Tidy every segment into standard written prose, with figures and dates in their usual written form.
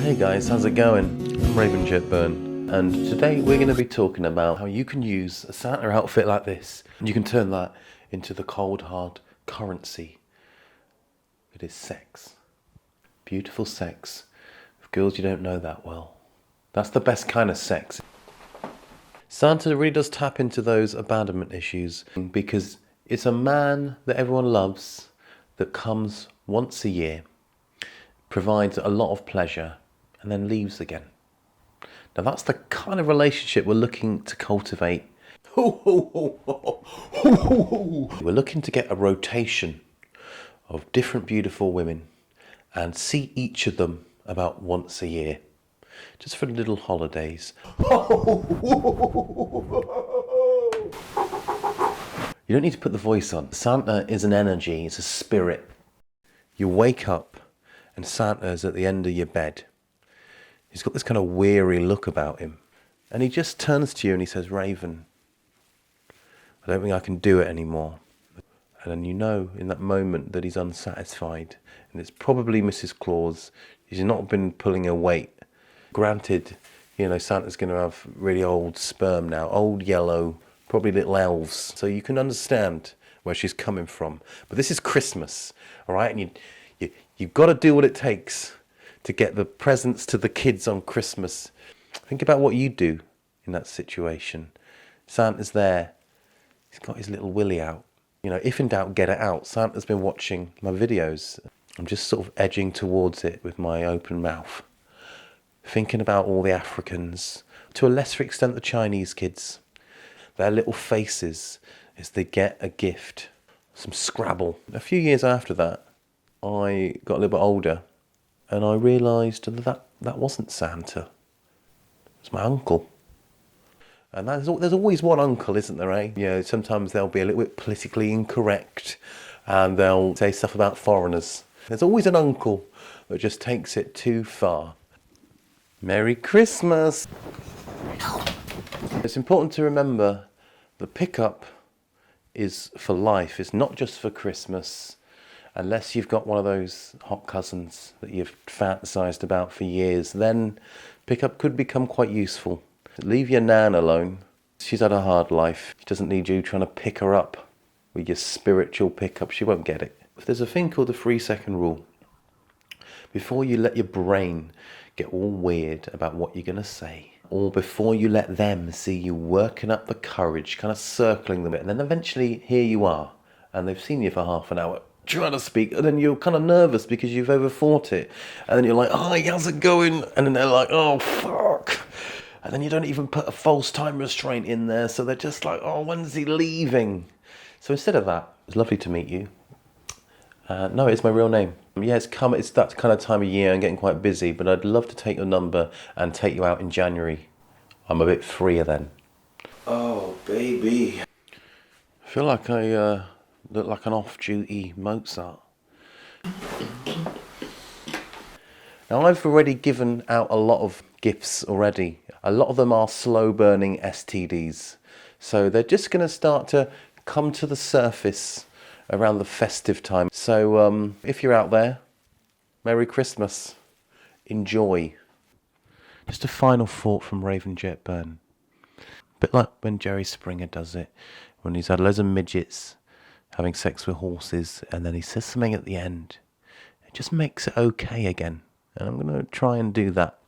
Hey guys, how's it going? I'm Jet Byrne, and today we're going to be talking about how you can use a Santa outfit like this and you can turn that into the cold hard currency. It is sex. Beautiful sex with girls you don't know that well. That's the best kind of sex. Santa really does tap into those abandonment issues because it's a man that everyone loves that comes once a year, provides a lot of pleasure, and then leaves again. Now that's the kind of relationship we're looking to cultivate. We're looking to get a rotation of different beautiful women and see each of them about once a year, just for little holidays. You don't need to put the voice on. Santa is an energy, it's a spirit. You wake up and Santa's at the end of your bed. He's got this kind of weary look about him. And he just turns to you and he says, "Raven, I don't think I can do it anymore." And then you know in that moment that he's unsatisfied. And it's probably Mrs. Claus. She's not been pulling her weight. Granted, Santa's going to have really old sperm now. Old yellow, probably little elves. So you can understand where she's coming from. But this is Christmas, all right? And you've got to do what it takes to get the presents to the kids on Christmas. Think about what you do in that situation. Santa's there. He's got his little willy out. If in doubt, get it out. Santa's been watching my videos. I'm just sort of edging towards it with my open mouth, thinking about all the Africans, to a lesser extent the Chinese kids, their little faces as they get a gift, some Scrabble. A few years after that, I got a little bit older and I realised that wasn't Santa. It was my uncle. And there's always one uncle, isn't there, eh? Sometimes they'll be a little bit politically incorrect and they'll say stuff about foreigners. There's always an uncle that just takes it too far. Merry Christmas! It's important to remember the pickup is for life. It's not just for Christmas. Unless you've got one of those hot cousins that you've fantasized about for years, then pickup could become quite useful. Leave your nan alone. She's had a hard life. She doesn't need you trying to pick her up with your spiritual pickup. She won't get it. There's a thing called the 3-second rule. Before you let your brain get all weird about what you're going to say, or before you let them see you working up the courage, kind of circling them, and then eventually here you are, and they've seen you for half an hour trying to speak, and then you're kind of nervous because you've overthought it, and then you're like, "Hi, how's it going?" And then they're like, "Oh, fuck." And then you don't even put a false time restraint in there, so they're just like, "Oh, when's he leaving?" So instead of that, it's lovely to meet you. No, it's my real name. Yeah, it's that kind of time of year. I'm getting quite busy, but I'd love to take your number and take you out in January. I'm a bit freer then. Oh, baby. I feel like I look like an off-duty Mozart. Now, I've already given out a lot of gifts already. A lot of them are slow-burning STDs. So they're just going to start to come to the surface around the festive time. So if you're out there, Merry Christmas. Enjoy. Just a final thought from Jet Byrne. A bit like when Jerry Springer does it, when he's had loads of midgets having sex with horses, and then he says something at the end. It just makes it okay again. And I'm going to try and do that.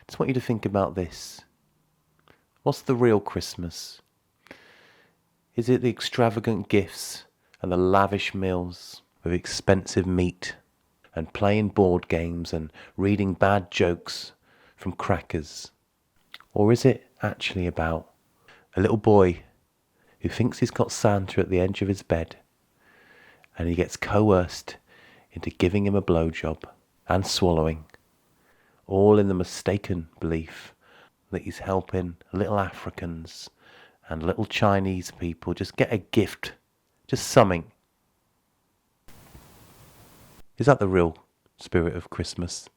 Just want you to think about this. What's the real Christmas? Is it the extravagant gifts and the lavish meals with expensive meat and playing board games and reading bad jokes from crackers? Or is it actually about a little boy who thinks he's got Santa at the edge of his bed and he gets coerced into giving him a blowjob and swallowing, all in the mistaken belief that he's helping little Africans and little Chinese people just get a gift, just something? Is that the real spirit of Christmas?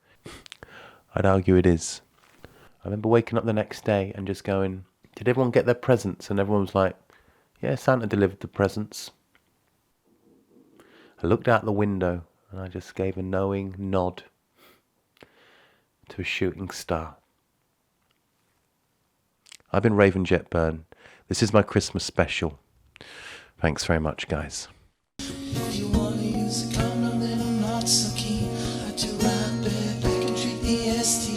I'd argue it is. I remember waking up the next day and just going, "Did everyone get their presents?" And everyone was like, "Yeah, Santa delivered the presents." I looked out the window and I just gave a knowing nod to a shooting star. I've been Raven Jet Byrne. This is my Christmas special. Thanks very much, guys. If you wanna use a condom, then I'm not so keen. I do ride back and treat the STD.